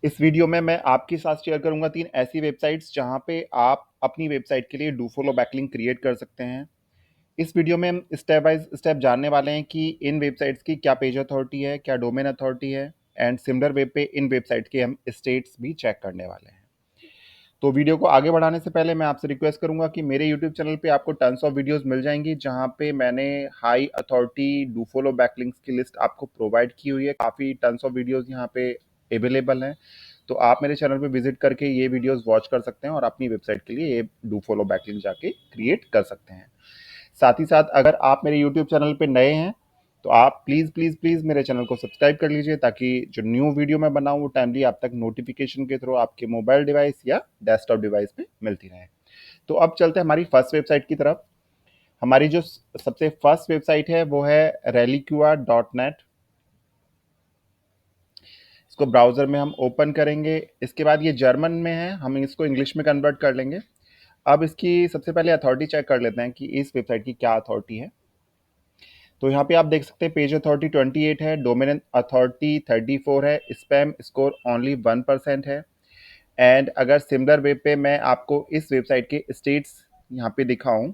इस वीडियो में मैं आपके साथ शेयर करूंगा 3 ऐसी वेबसाइट्स जहां पे आप अपनी वेबसाइट के लिए डू फॉलो बैकलिंक क्रिएट कर सकते हैं। इस वीडियो में हम स्टेप बाय स्टेप जानने वाले हैं कि इन वेबसाइट्स की क्या पेज अथॉरिटी है, क्या डोमेन अथॉरिटी है एंड सिमिलर वेब पे इन वेबसाइट के हम स्टेट्स भी चेक करने वाले हैं। तो वीडियो को आगे बढ़ाने से पहले मैं आपसे रिक्वेस्ट करूंगा कि मेरे यूट्यूब चैनल पे आपको टन्स ऑफ वीडियोस मिल जाएंगी जहां पे मैंने high authority do follow backlinks की लिस्ट आपको प्रोवाइड की हुई है। काफ़ी टन्स ऑफ वीडियोस यहां पे अवेलेबल हैं, तो आप मेरे चैनल पे विजिट करके ये वीडियोस वॉच कर सकते हैं और अपनी वेबसाइट के लिए ये डू फॉलो बैकलिंक जाके क्रिएट कर सकते हैं। साथ ही साथ अगर आप मेरे यूट्यूब चैनल पे नए हैं तो आप प्लीज़ प्लीज़ प्लीज़ मेरे चैनल को सब्सक्राइब कर लीजिए ताकि जो न्यू वीडियो मैं बनाऊँ वो टाइमली आप तक नोटिफिकेशन के थ्रू आपके मोबाइल डिवाइस या डेस्कटॉप डिवाइस पे मिलती रहे। तो अब चलते हैं हमारी फर्स्ट वेबसाइट की तरफ। हमारी जो सबसे फर्स्ट वेबसाइट है वो है reliqua.net। इसको ब्राउज़र में हम ओपन करेंगे। इसके बाद ये जर्मन में है, हम इसको इंग्लिश में कन्वर्ट कर लेंगे। अब इसकी सबसे पहले अथॉरिटी चेक कर लेते हैं कि इस वेबसाइट की क्या अथॉरिटी है। तो यहाँ पे आप देख सकते हैं पेज अथॉरिटी 28 है, डोमेन अथॉरिटी 34 है, स्पैम स्कोर ओनली 1% है। एंड अगर सिमिलर वेब पे मैं आपको इस वेबसाइट के स्टेट्स यहाँ पे दिखाऊं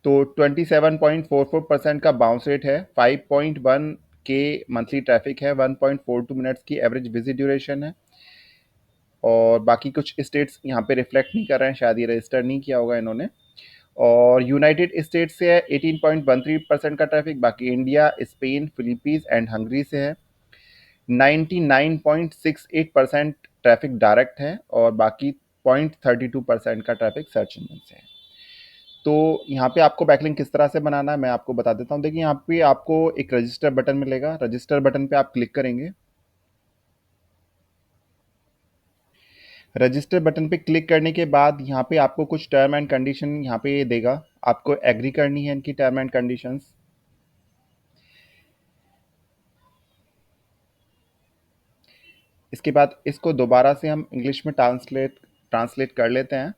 तो 27.44% का बाउंस रेट है, 5.1 के मंथली ट्रैफिक है, 1.42 मिनट्स की एवरेज विजिट ड्यूरेशन है। और बाकी कुछ स्टेट्स यहाँ पे रिफ्लेक्ट नहीं कर रहे हैं, शायद ये रजिस्टर नहीं किया होगा इन्होंने। और यूनाइटेड स्टेट्स से है 18.13% का ट्रैफिक, बाकी India, Spain, Philippines and Hungary से है। 99.68% ट्रैफिक डायरेक्ट है और बाकी 0.32% का ट्रैफिक सर्च इंजन से है। तो यहाँ पे आपको बैकलिंक किस तरह से बनाना है मैं आपको बता देता हूँ। देखिए यहाँ पे आपको एक रजिस्टर बटन मिलेगा, रजिस्टर बटन पे आप क्लिक करेंगे। रजिस्टर बटन पे क्लिक करने के बाद यहाँ पे आपको कुछ टर्म एंड कंडीशन यहाँ पे देगा, आपको एग्री करनी है इनकी टर्म एंड कंडीशंस। इसके बाद इसको दोबारा से हम इंग्लिश में ट्रांसलेट कर लेते हैं।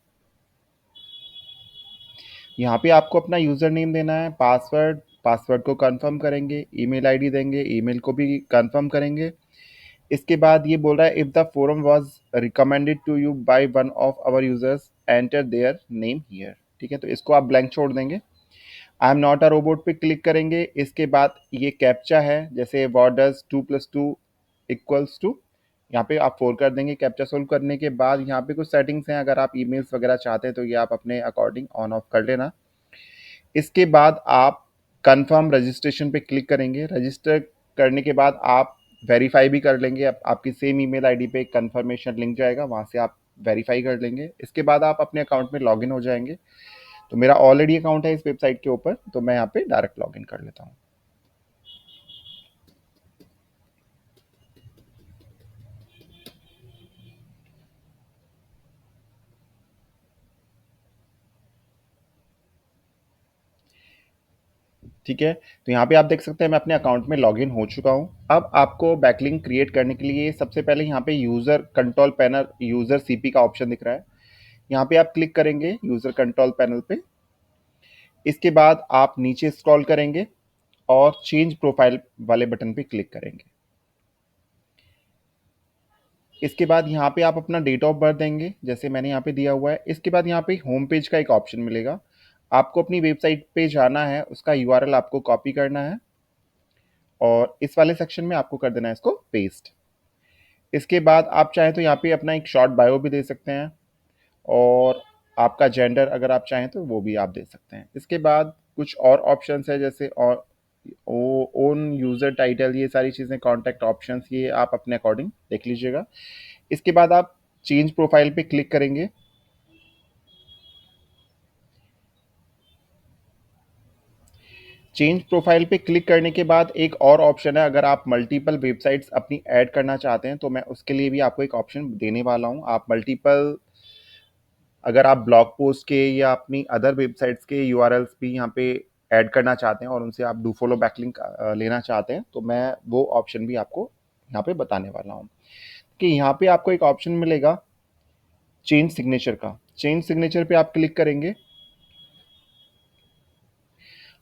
यहाँ पे आपको अपना यूज़र नेम देना है, पासवर्ड को कंफर्म करेंगे, ईमेल आईडी देंगे, ईमेल को भी कंफर्म करेंगे। इसके बाद ये बोल रहा है if the forum was recommended to you by one of our users enter their name here. ठीक है, तो इसको आप ब्लैंक छोड़ देंगे। I am not a robot पे क्लिक करेंगे। इसके बाद ये कैप्चा है, जैसे व्हाट डज 2+2 इक्वल्स टू, यहाँ पे आप 4 कर देंगे। कैप्चा सोल्व करने के बाद यहाँ पे कुछ सेटिंग्स हैं, अगर आप ईमेल्स वगैरह चाहते हैं तो ये आप अपने अकॉर्डिंग ऑन ऑफ कर लेना। इसके बाद आप कंफर्म रजिस्ट्रेशन पे क्लिक करेंगे। रजिस्टर करने के बाद आप वेरीफाई भी कर लेंगे, आपकी सेम ईमेल आईडी पे एक कंफर्मेशन लिंक जाएगा, वहाँ से आप वेरीफाई कर लेंगे। इसके बाद आप अपने अकाउंट में लॉगिन हो जाएंगे। तो मेरा ऑलरेडी अकाउंट है इस वेबसाइट के ऊपर, तो मैं यहाँ पे डायरेक्ट लॉगिन कर लेता हूँ। ठीक है, तो यहाँ पे आप देख सकते हैं मैं अपने अकाउंट में लॉगिन हो चुका हूँ। अब आपको बैकलिंक क्रिएट करने के लिए सबसे पहले यहाँ पे user control panel, user CP का ऑप्शन दिख रहा है, यहाँ पे आप क्लिक करेंगे यूज़र कंट्रोल पैनल पे। इसके बाद आप नीचे स्क्रॉल करेंगे और चेंज प्रोफाइल वाले बटन पे क्लिक करेंगे। इसके बाद यहाँ पे आप अपना डेट ऑफ बर्थ देंगे, जैसे मैंने यहाँ पे दिया हुआ है। इसके बाद यहाँ पे होम पेज का एक ऑप्शन मिलेगा, आपको अपनी वेबसाइट पे जाना है, उसका यूआरएल आपको कॉपी करना है और इस वाले सेक्शन में आपको कर देना है इसको पेस्ट। इसके बाद आप चाहें तो यहाँ पे अपना एक शॉर्ट बायो भी दे सकते हैं और आपका जेंडर अगर आप चाहें तो वो भी आप दे सकते हैं। इसके बाद कुछ और ऑप्शंस है, जैसे और ओन यूज़र टाइटल, ये सारी चीज़ें, कॉन्टैक्ट ऑप्शंस, ये आप अपने अकॉर्डिंग देख लीजिएगा। इसके बाद आप चेंज प्रोफाइल पे क्लिक करेंगे। चेंज प्रोफाइल पे क्लिक करने के बाद एक और ऑप्शन है, अगर आप मल्टीपल वेबसाइट्स अपनी ऐड करना चाहते हैं तो मैं उसके लिए भी आपको एक ऑप्शन देने वाला हूँ। आप मल्टीपल, अगर आप ब्लॉग पोस्ट के या अपनी अदर वेबसाइट्स के यूआरएल्स भी यहाँ पे ऐड करना चाहते हैं और उनसे आप डू फॉलो बैकलिंक लेना चाहते हैं तो मैं वो ऑप्शन भी आपको यहाँ पे बताने वाला हूँ। कि यहाँ पे आपको एक ऑप्शन मिलेगा चेंज सिग्नेचर का। चेंज सिग्नेचर पे आप क्लिक करेंगे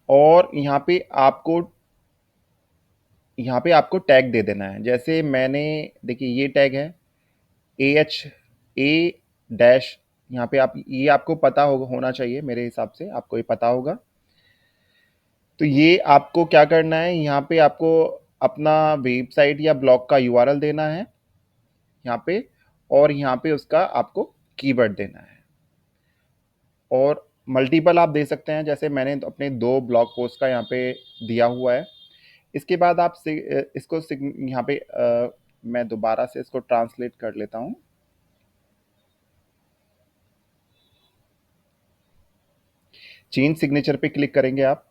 और यहाँ पे आपको यहाँ पे आपको टैग दे देना है। जैसे मैंने, देखिए ये टैग है AHA डैश, यहाँ पे आप, ये आपको पता होना चाहिए, मेरे हिसाब से आपको ये पता होगा। तो ये आपको क्या करना है, यहाँ पे आपको अपना वेबसाइट या ब्लॉग का यूआरएल देना है यहाँ पे, और यहाँ पे उसका आपको कीवर्ड देना है, और मल्टीपल आप दे सकते हैं, जैसे मैंने अपने 2 ब्लॉग पोस्ट का यहाँ पे दिया हुआ है। इसके बाद आप इसको यहाँ पे मैं दोबारा से इसको ट्रांसलेट कर लेता हूँ। चेंज सिग्नेचर पे क्लिक करेंगे आप,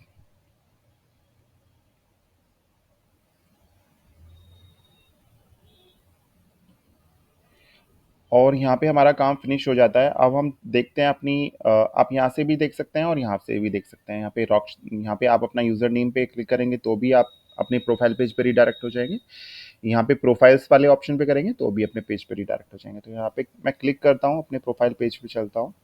और यहाँ पे हमारा काम फिनिश हो जाता है। अब हम देखते हैं अपनी आप यहाँ से भी देख सकते हैं और यहाँ से भी देख सकते हैं। यहाँ पे रॉक, यहाँ पे आप अपना यूज़र नेम पे क्लिक करेंगे तो भी आप अपने प्रोफाइल पेज पर रिडायरेक्ट हो जाएंगे। यहाँ पे प्रोफाइल्स वाले ऑप्शन पे करेंगे तो भी अपने पेज पर रिडायरेक्ट हो जाएंगे। तो यहाँ पे मैं क्लिक करता हूँ, अपने प्रोफाइल पेज पे चलता हूँ,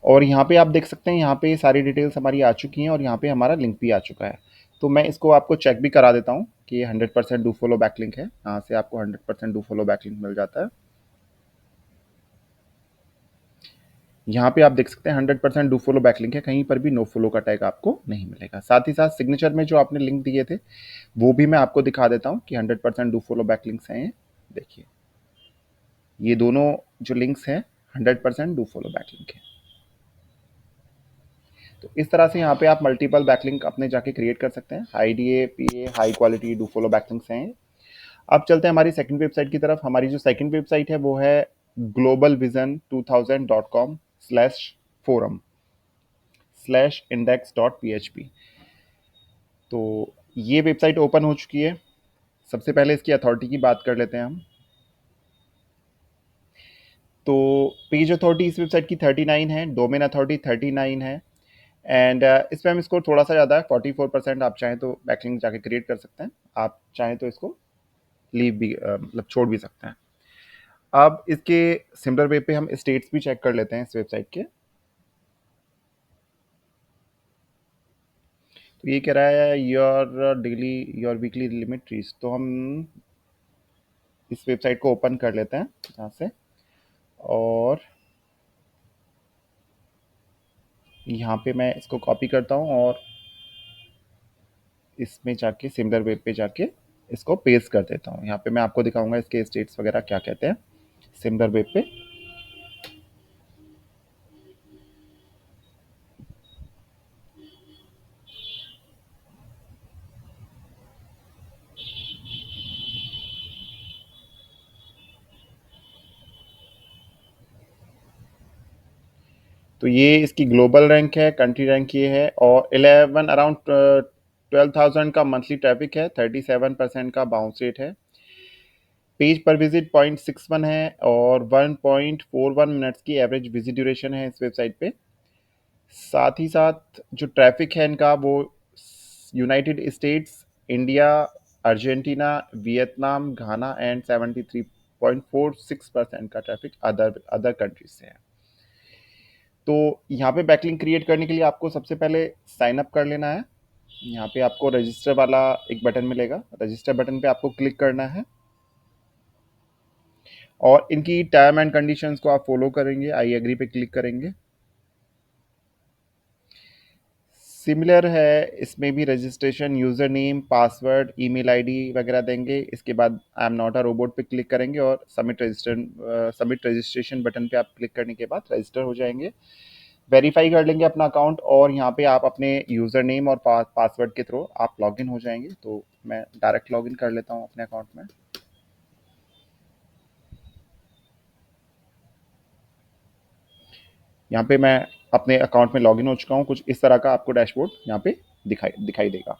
और यहाँ पे आप देख सकते हैं, यहाँ पे सारी डिटेल्स हमारी आ चुकी हैं और यहाँ पे हमारा लिंक भी आ चुका है। तो मैं इसको आपको चेक भी करा देता हूँ कि ये 100% डू फॉलो बैकलिंक है। यहाँ से आपको 100% डू फॉलो बैकलिंक मिल जाता है। यहाँ पे आप देख सकते हैं 100% डू फॉलो बैकलिंक है, कहीं पर भी नो फॉलो का टैग आपको नहीं मिलेगा। साथ ही साथ सिग्नेचर में जो आपने लिंक दिए थे वो भी मैं आपको दिखा देता हूँ कि 100% डू फॉलो बैकलिंक्स हैं ये। देखिए ये दोनों जो लिंक्स हैं 100% डू फॉलो बैकलिंक है। तो इस तरह से यहाँ पे आप मल्टीपल बैकलिंक अपने जाके क्रिएट कर सकते हैं। IDA, PA, high quality do follow backlinks हैं। अब चलते हैं हमारी सेकंड वेबसाइट की तरफ। हमारी जो सेकंड वेबसाइट है वो है globalvision2000.com/forum/index.php। तो ये वेबसाइट ओपन हो चुकी है। सबसे पहले इसकी अथॉरिटी की बात कर लेते हैं हम। तो पेज अथॉरिटी इस वेबसाइट की 39 है, डोमेन अथॉरिटी 39 है, एंड इस पर हम इसको थोड़ा सा ज़्यादा है 44%। आप चाहें तो बैकलिंक जाके क्रिएट कर सकते हैं, आप चाहें तो इसको लीव भी मतलब छोड़ भी सकते हैं। अब इसके सिमिलर वेब पे हम स्टेट्स भी चेक कर लेते हैं इस वेबसाइट के। तो ये कह रहा है योर वीकली लिमिट रीच। तो हम इस वेबसाइट को ओपन कर लेते हैं यहाँ से, और यहाँ पे मैं इसको कॉपी करता हूँ और इसमें जाके सिमिलर वेब पे जाके इसको पेस्ट कर देता हूँ। यहाँ पे मैं आपको दिखाऊंगा इसके स्टेट्स वगैरह क्या कहते हैं सिमिलर वेब पे। तो ये इसकी ग्लोबल रैंक है, कंट्री रैंक ये है, और 11 अराउंड 12,000 का मंथली ट्रैफिक है, 37% का बाउंस रेट है, पेज पर विजिट 0.61 है, और 1.41 मिनट्स की एवरेज विजिट ड्यूरेशन है इस वेबसाइट पे। साथ ही साथ जो ट्रैफिक है इनका वो United states, India, Argentina, Vietnam, Ghana and 73.46% का ट्रैफिक अदर अदर कंट्रीज से है। तो यहाँ पे बैकलिंक क्रिएट करने के लिए आपको सबसे पहले साइन अप कर लेना है। यहाँ पे आपको रजिस्टर वाला एक बटन मिलेगा, रजिस्टर बटन पे आपको क्लिक करना है, और इनकी टर्म एंड कंडीशंस को आप फॉलो करेंगे, आई एग्री पे क्लिक करेंगे। सिमिलर है इसमें भी, registration, user name, password, email ID वगैरह देंगे। इसके बाद आई एम नॉट अ रोबोट पे क्लिक करेंगे, और सबमिट रजिस्ट्रेशन बटन पे आप क्लिक करने के बाद रजिस्टर हो जाएंगे। वेरीफाई कर लेंगे अपना अकाउंट, और यहाँ पे आप अपने यूज़र नेम और पासवर्ड के थ्रू आप लॉगिन हो जाएंगे। तो मैं डायरेक्ट लॉगिन कर लेता हूँ अपने अकाउंट में। यहाँ पे मैं अपने अकाउंट में लॉगिन हो चुका हूँ। कुछ इस तरह का आपको डैशबोर्ड यहाँ पे दिखाई दिखाई देगा।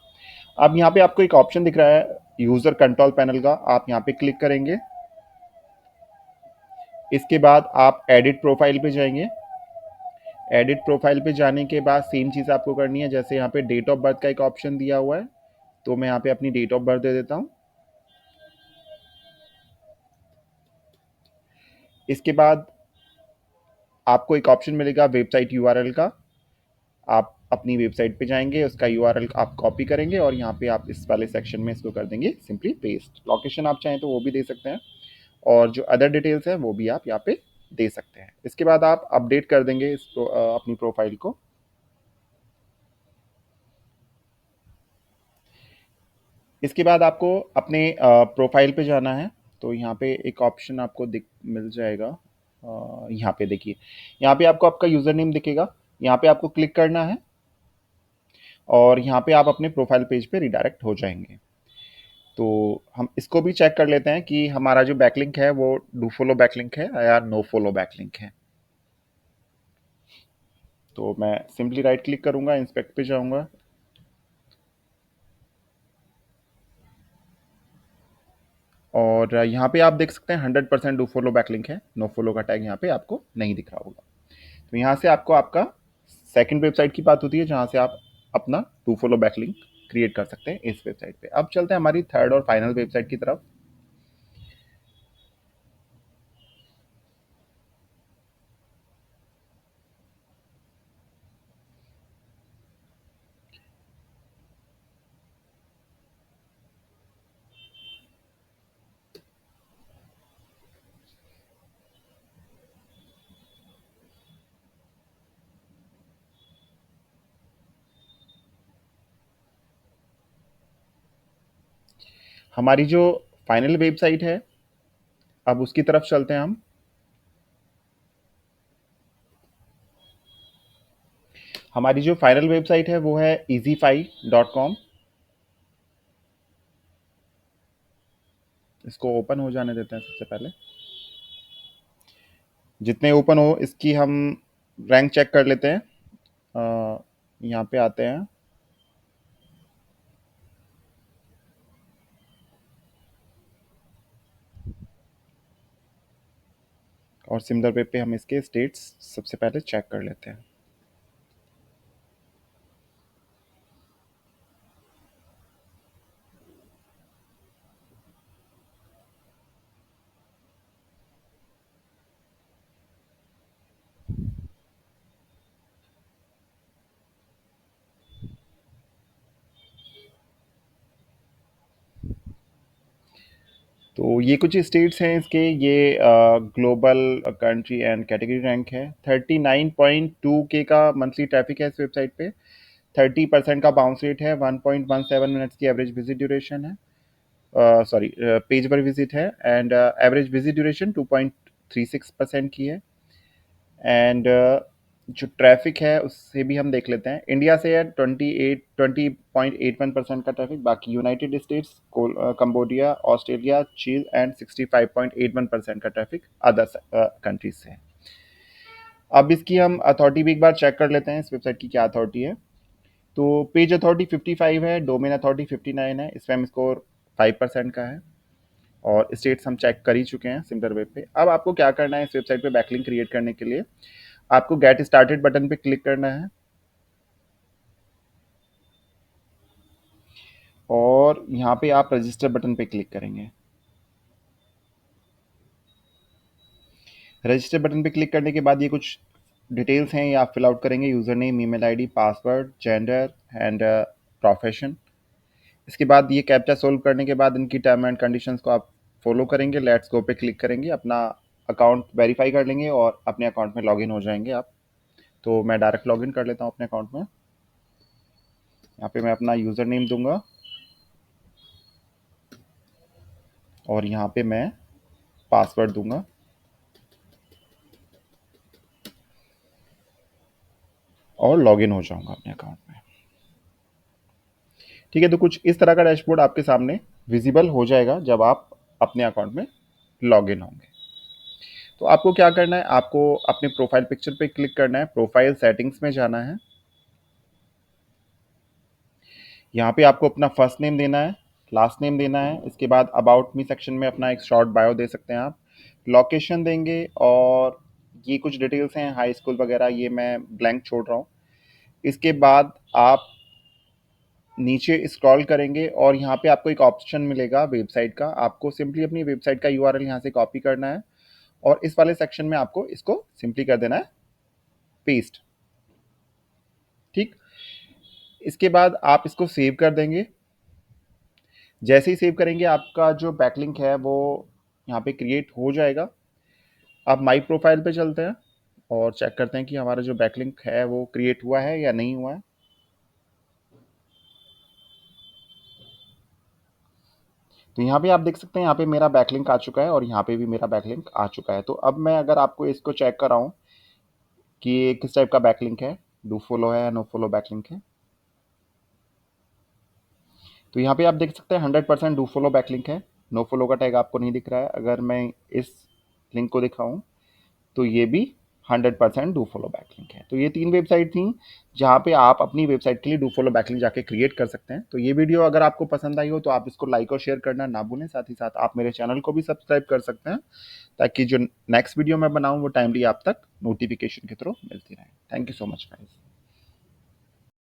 अब यहाँ पे आपको एक ऑप्शन दिख रहा है यूज़र कंट्रोल पैनल का, आप यहाँ पे क्लिक करेंगे। इसके बाद आप एडिट प्रोफाइल पे जाएंगे। एडिट प्रोफाइल पे जाने के बाद सेम चीज़ आपको करनी है, जैसे यहाँ पे डेट ऑफ बर्थ का एक ऑप्शन दिया हुआ है, तो मैं यहाँ पे अपनी डेट ऑफ बर्थ दे देता हूँ। इसके बाद आपको एक ऑप्शन मिलेगा वेबसाइट यूआरएल का, आप अपनी वेबसाइट पे जाएंगे, उसका यूआरएल आप कॉपी करेंगे और यहाँ पे आप इस वाले सेक्शन में इसको कर देंगे सिंपली पेस्ट। लोकेशन आप चाहें तो वो भी दे सकते हैं और जो अदर डिटेल्स हैं वो भी आप यहाँ पे दे सकते हैं। इसके बाद आप अपडेट कर देंगे अपनी प्रोफाइल को। इसके बाद आपको अपने प्रोफाइल पे जाना है, तो यहाँ पे एक ऑप्शन आपको दिख मिल जाएगा। यहाँ पे देखिए, यहाँ पे आपको आपका यूज़र नेम दिखेगा, यहाँ पे आपको क्लिक करना है और यहाँ पे आप अपने प्रोफाइल पेज पे रिडायरेक्ट हो जाएंगे। तो हम इसको भी चेक कर लेते हैं कि हमारा जो बैकलिंक है वो डू फॉलो बैकलिंक है या नो फॉलो बैकलिंक है। तो मैं सिंपली राइट क्लिक करूंगा, इंस्पेक्ट पे जाऊंगा और यहाँ पे आप देख सकते हैं 100% डू फॉलो बैकलिंक है, नो फॉलो का टैग यहाँ पे आपको नहीं दिख रहा होगा। तो यहाँ से आपको आपका सेकंड वेबसाइट की बात होती है जहाँ से आप अपना डू फॉलो बैकलिंक क्रिएट कर सकते हैं इस वेबसाइट पे। अब चलते हैं हमारी थर्ड और फाइनल वेबसाइट की तरफ। हमारी जो फाइनल वेबसाइट है, अब उसकी तरफ चलते हैं हम। हमारी जो फाइनल वेबसाइट है वो है easyfi.com। इसको ओपन हो जाने देते हैं सबसे पहले। जितने ओपन हो इसकी हम रैंक चेक कर लेते हैं। यहाँ पे आते हैं और सिमिलर वेब पे हम इसके स्टेट्स सबसे पहले चेक कर लेते हैं। तो ये कुछ स्टेट्स हैं इसके, ये global country and category rank है। 39.2 के का मंथली ट्रैफिक है इस वेबसाइट पे। 30% का बाउंस रेट है। 1.17 मिनट्स की एवरेज विजिट ड्यूरेशन है, सॉरी पेज पर विजिट है। एंड एवरेज विजिट ड्यूरेशन 2.36% की है। एंड जो ट्रैफिक है उससे भी हम देख लेते हैं। इंडिया से है 20.81% का ट्रैफिक, बाकी यूनाइटेड स्टेट्स, कंबोडिया, ऑस्ट्रेलिया, चीन एंड 65.81% का ट्रैफिक अदर कंट्रीज से है। अब इसकी हम अथॉरिटी भी एक बार चेक कर लेते हैं, इस वेबसाइट की क्या अथॉरिटी है। तो पेज अथॉरिटी 55 है, डोमेन अथॉरिटी 59 है, स्पैम स्कोर 5% का है और स्टेट्स हम चेक कर ही चुके हैं सिमिलर वेब पे। अब आपको क्या करना है इस वेबसाइट पे बैकलिंक क्रिएट करने के लिए, आपको गेट स्टार्टेड बटन पे क्लिक करना है और यहाँ पे आप रजिस्टर बटन पे क्लिक करेंगे। रजिस्टर बटन पे क्लिक करने के बाद ये कुछ डिटेल्स हैं, ये आप फिल आउट करेंगे, user name, email ID, password, gender and profession. इसके बाद ये कैप्चा सोल्व करने के बाद इनकी टर्म एंड कंडीशंस को आप फॉलो करेंगे, लेट्स गो पे क्लिक करेंगे, अपना अकाउंट वेरीफाई कर लेंगे और अपने अकाउंट में लॉगिन हो जाएंगे आप। तो मैं डायरेक्ट लॉगिन कर लेता हूँ अपने अकाउंट में। यहाँ पे मैं अपना यूज़र नेम दूंगा और यहाँ पे मैं पासवर्ड दूंगा और लॉगिन हो जाऊंगा अपने अकाउंट में। ठीक है, तो कुछ इस तरह का डैशबोर्ड आपके सामने विजिबल हो जाएगा जब आप अपने अकाउंट में लॉगिन होंगे। तो आपको क्या करना है, आपको अपने प्रोफाइल पिक्चर पे क्लिक करना है, प्रोफाइल सेटिंग्स में जाना है। यहाँ पे आपको अपना फर्स्ट नेम देना है, लास्ट नेम देना है। इसके बाद अबाउट मी सेक्शन में अपना एक शॉर्ट बायो दे सकते हैं आप, लोकेशन देंगे और ये कुछ डिटेल्स हैं हाई स्कूल वगैरह, ये मैं ब्लैंक छोड़ रहा हूँ। इसके बाद आप नीचे स्क्रॉल करेंगे और यहाँ पे आपको एक ऑप्शन मिलेगा वेबसाइट का, आपको सिंपली अपनी वेबसाइट का यूआरएल यहाँ से कॉपी करना है और इस वाले सेक्शन में आपको इसको सिंपली कर देना है पेस्ट। ठीक, इसके बाद आप इसको सेव कर देंगे। जैसे ही सेव करेंगे आपका जो बैकलिंक है वो यहाँ पे क्रिएट हो जाएगा। आप माई प्रोफाइल पे चलते हैं और चेक करते हैं कि हमारा जो बैकलिंक है वो क्रिएट हुआ है या नहीं हुआ है। तो यहाँ पे आप देख सकते हैं, यहाँ पे मेरा बैकलिंक आ चुका है और यहाँ पे भी मेरा बैकलिंक आ चुका है। तो अब मैं अगर आपको इसको चेक कराऊं कि ये किस टाइप का बैकलिंक है, डू फॉलो है या नो फॉलो बैकलिंक है, तो यहाँ पे आप देख सकते हैं 100% डू फॉलो बैकलिंक है। नो फॉलो का टैग आपको नहीं दिख रहा है। अगर मैं इस लिंक को दिखाऊं तो ये भी 100% डू फॉलो बैकलिंक है। तो ये 3 वेबसाइट थी जहाँ पे आप अपनी वेबसाइट के लिए डू फॉलो बैकलिंक जाके क्रिएट कर सकते हैं। तो ये वीडियो अगर आपको पसंद आई हो तो आप इसको लाइक और शेयर करना ना भूलें। साथ ही साथ आप मेरे चैनल को भी सब्सक्राइब कर सकते हैं ताकि जो नेक्स्ट वीडियो मैं बनाऊं वो टाइमली आप तक नोटिफिकेशन के थ्रू मिलती रहे। Thank you so much guys.